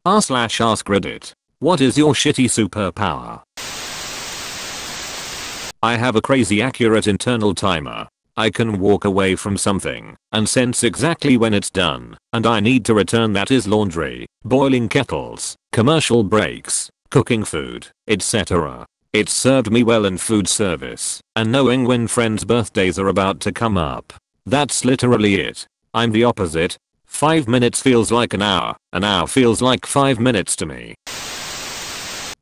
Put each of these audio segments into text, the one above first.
r/AskReddit. What is your shitty superpower? I have a crazy accurate internal timer. I can walk away from something and sense exactly when it's done and I need to return, that is laundry, boiling kettles, commercial breaks, cooking food, etc. It's served me well in food service and knowing when friends' birthdays are about to come up. That's literally it. I'm the opposite. 5 minutes feels like an hour feels like 5 minutes to me.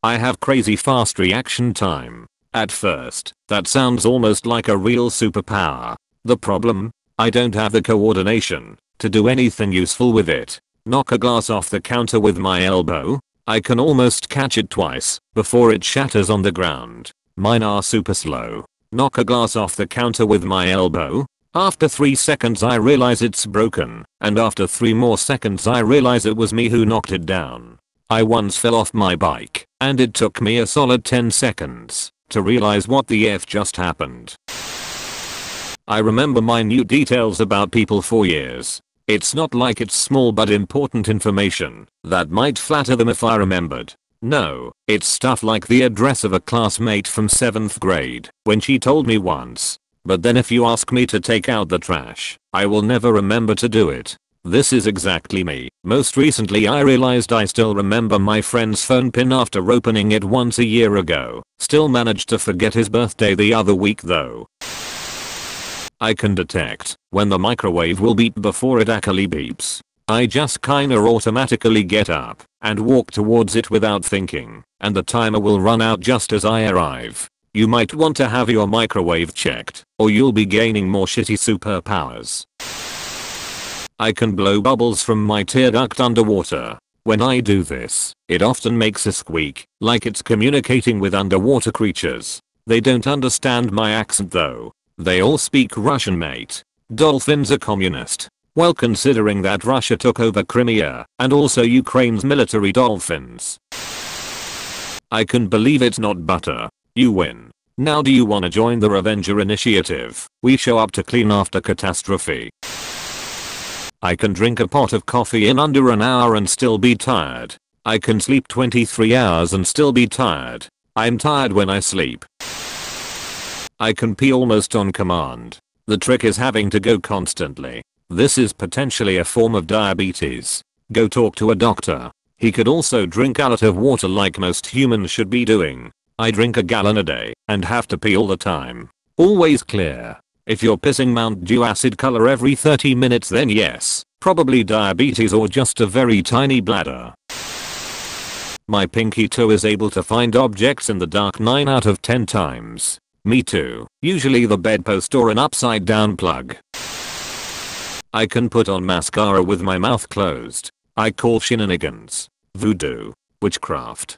I have crazy fast reaction time. At first, that sounds almost like a real superpower. The problem? I don't have the coordination to do anything useful with it. Knock a glass off the counter with my elbow? I can almost catch it twice before it shatters on the ground. Mine are super slow. Knock a glass off the counter with my elbow? After 3 seconds I realize it's broken, and after 3 more seconds I realize it was me who knocked it down. I once fell off my bike, and it took me a solid 10 seconds to realize what the F just happened. I remember minute details about people for years. It's not like it's small but important information that might flatter them if I remembered. No, it's stuff like the address of a classmate from 7th grade when she told me once. But then if you ask me to take out the trash, I will never remember to do it. This is exactly me. Most recently I realized I still remember my friend's phone pin after opening it once a year ago. Still managed to forget his birthday the other week though. I can detect when the microwave will beep before it actually beeps. I just kinda automatically get up and walk towards it without thinking, and the timer will run out just as I arrive. You might want to have your microwave checked, or you'll be gaining more shitty superpowers. I can blow bubbles from my tear duct underwater. When I do this, it often makes a squeak, like it's communicating with underwater creatures. They don't understand my accent though. They all speak Russian, mate. Dolphins are communist. Well, considering that Russia took over Crimea and also Ukraine's military dolphins. I can believe it's not butter. You win. Now do you wanna join the Revenger Initiative? We show up to clean after catastrophe. I can drink a pot of coffee in under an hour and still be tired. I can sleep 23 hours and still be tired. I'm tired when I sleep. I can pee almost on command. The trick is having to go constantly. This is potentially a form of diabetes. Go talk to a doctor. He could also drink a lot of water like most humans should be doing. I drink a gallon a day and have to pee all the time. Always clear. If you're pissing Mountain Dew acid color every 30 minutes then yes, probably diabetes or just a very tiny bladder. My pinky toe is able to find objects in the dark 9 out of 10 times. Me too. Usually the bedpost or an upside down plug. I can put on mascara with my mouth closed. I call shenanigans voodoo, witchcraft.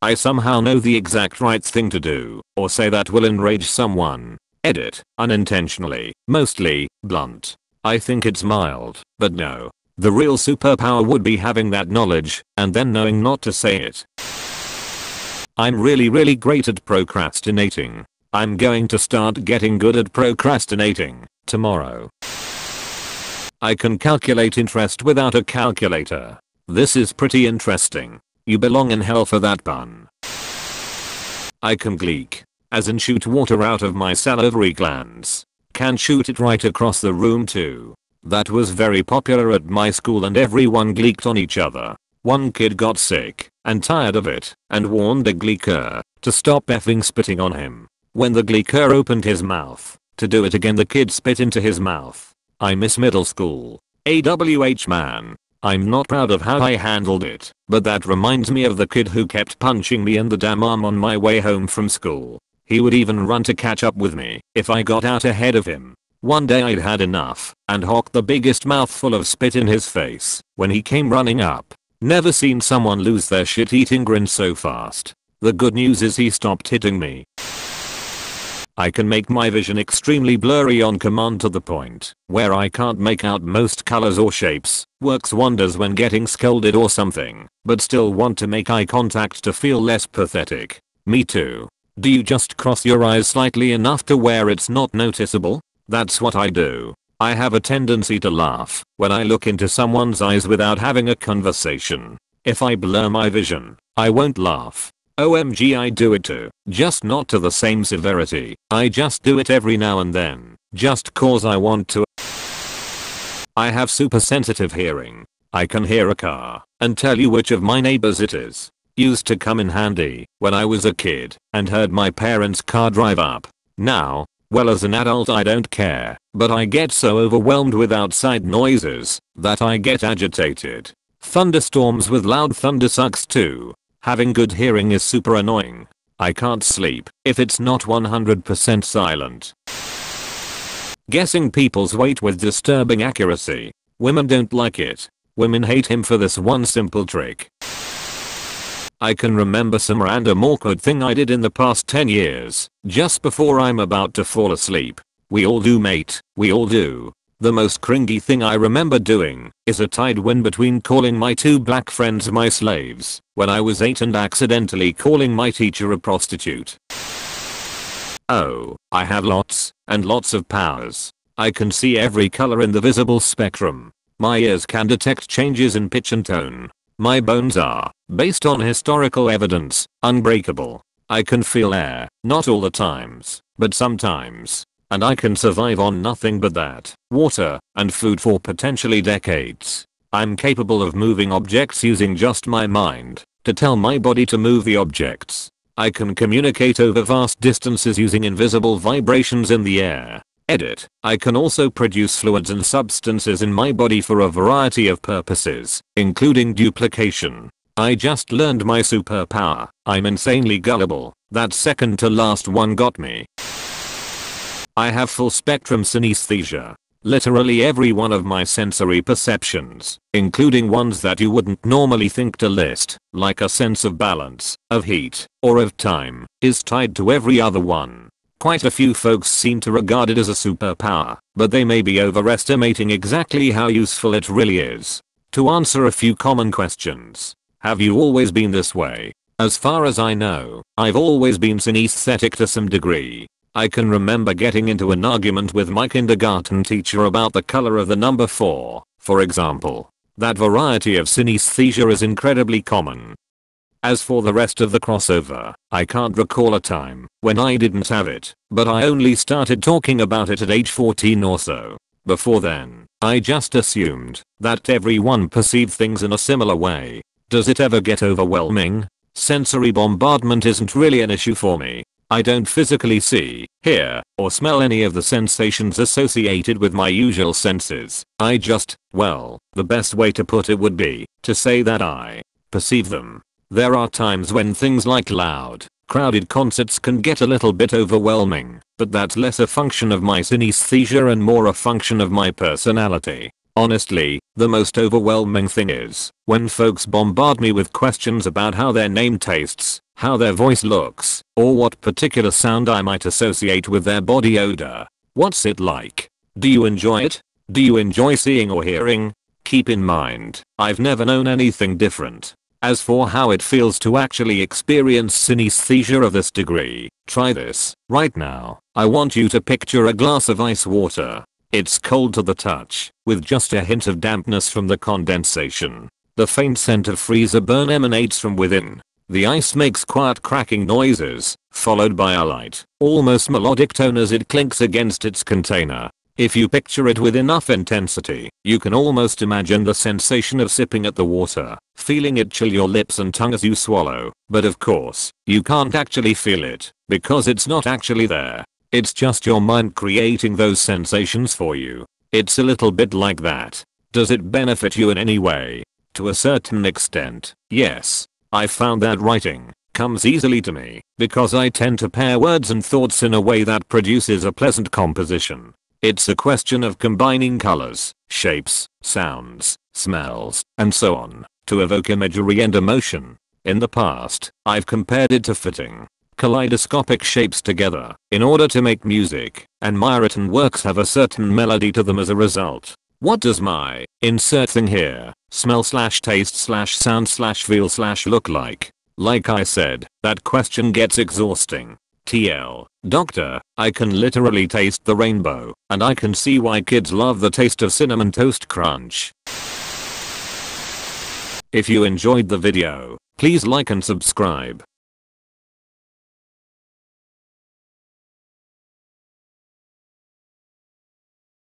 I somehow know the exact right thing to do or say that will enrage someone. Edit, unintentionally, mostly, blunt. I think it's mild, but no. The real superpower would be having that knowledge and then knowing not to say it. I'm really great at procrastinating. I'm going to start getting good at procrastinating tomorrow. I can calculate interest without a calculator. This is pretty interesting. You belong in hell for that pun. I can gleek. As in shoot water out of my salivary glands. Can shoot it right across the room too. That was very popular at my school and everyone gleeked on each other. One kid got sick and tired of it and warned a gleeker to stop effing spitting on him. When the gleeker opened his mouth to do it again, the kid spit into his mouth. I miss middle school. AWH man. I'm not proud of how I handled it, but that reminds me of the kid who kept punching me in the damn arm on my way home from school. He would even run to catch up with me if I got out ahead of him. One day I'd had enough and hocked the biggest mouthful of spit in his face when he came running up. Never seen someone lose their shit-eating grin so fast. The good news is he stopped hitting me. I can make my vision extremely blurry on command to the point where I can't make out most colors or shapes. Works wonders when getting scolded or something, but still want to make eye contact to feel less pathetic. Me too. Do you just cross your eyes slightly enough to where it's not noticeable? That's what I do. I have a tendency to laugh when I look into someone's eyes without having a conversation. If I blur my vision, I won't laugh. OMG, I do it too, just not to the same severity. I just do it every now and then, just cause I want to. I have super sensitive hearing. I can hear a car and tell you which of my neighbors it is. Used to come in handy when I was a kid and heard my parents' car drive up. Now, well, as an adult I don't care, but I get so overwhelmed with outside noises that I get agitated. Thunderstorms with loud thunder sucks too. Having good hearing is super annoying. I can't sleep if it's not 100% silent. Guessing people's weight with disturbing accuracy. Women don't like it. Women hate him for this one simple trick. I can remember some random awkward thing I did in the past 10 years, just before I'm about to fall asleep. We all do, mate, we all do. The most cringy thing I remember doing is a tied win between calling my two black friends my slaves when I was 8 and accidentally calling my teacher a prostitute. Oh, I have lots and lots of powers. I can see every color in the visible spectrum. My ears can detect changes in pitch and tone. My bones are, based on historical evidence, unbreakable. I can feel air, not all the times, but sometimes. And I can survive on nothing but that, water, and food for potentially decades. I'm capable of moving objects using just my mind to tell my body to move the objects. I can communicate over vast distances using invisible vibrations in the air. Edit. I can also produce fluids and substances in my body for a variety of purposes, including duplication. I just learned my superpower. I'm insanely gullible. That second to last one got me. I have full spectrum synesthesia. Literally every one of my sensory perceptions, including ones that you wouldn't normally think to list, like a sense of balance, of heat, or of time, is tied to every other one. Quite a few folks seem to regard it as a superpower, but they may be overestimating exactly how useful it really is. To answer a few common questions. Have you always been this way? As far as I know, I've always been synesthetic to some degree. I can remember getting into an argument with my kindergarten teacher about the color of the number 4, for example. That variety of synesthesia is incredibly common. As for the rest of the crossover, I can't recall a time when I didn't have it, but I only started talking about it at age 14 or so. Before then, I just assumed that everyone perceived things in a similar way. Does it ever get overwhelming? Sensory bombardment isn't really an issue for me. I don't physically see, hear, or smell any of the sensations associated with my usual senses. I just, well, the best way to put it would be to say that I perceive them. There are times when things like loud, crowded concerts can get a little bit overwhelming, but that's less a function of my synesthesia and more a function of my personality. Honestly, the most overwhelming thing is when folks bombard me with questions about how their name tastes, how their voice looks, or what particular sound I might associate with their body odor. What's it like? Do you enjoy it? Do you enjoy seeing or hearing? Keep in mind, I've never known anything different. As for how it feels to actually experience synesthesia of this degree, try this. Right now, I want you to picture a glass of ice water. It's cold to the touch, with just a hint of dampness from the condensation. The faint scent of freezer burn emanates from within. The ice makes quiet cracking noises, followed by a light, almost melodic tone as it clinks against its container. If you picture it with enough intensity, you can almost imagine the sensation of sipping at the water, feeling it chill your lips and tongue as you swallow. But of course, you can't actually feel it, because it's not actually there. It's just your mind creating those sensations for you. It's a little bit like that. Does it benefit you in any way? To a certain extent, yes. I found that writing comes easily to me, because I tend to pair words and thoughts in a way that produces a pleasant composition. It's a question of combining colors, shapes, sounds, smells, and so on, to evoke imagery and emotion. In the past, I've compared it to fitting kaleidoscopic shapes together in order to make music, and my written works have a certain melody to them as a result. What does my insert thing here, smell / taste / sound / feel / look like? Like I said, that question gets exhausting. TL. Doctor, I can literally taste the rainbow, and I can see why kids love the taste of Cinnamon Toast Crunch. If you enjoyed the video, please like and subscribe.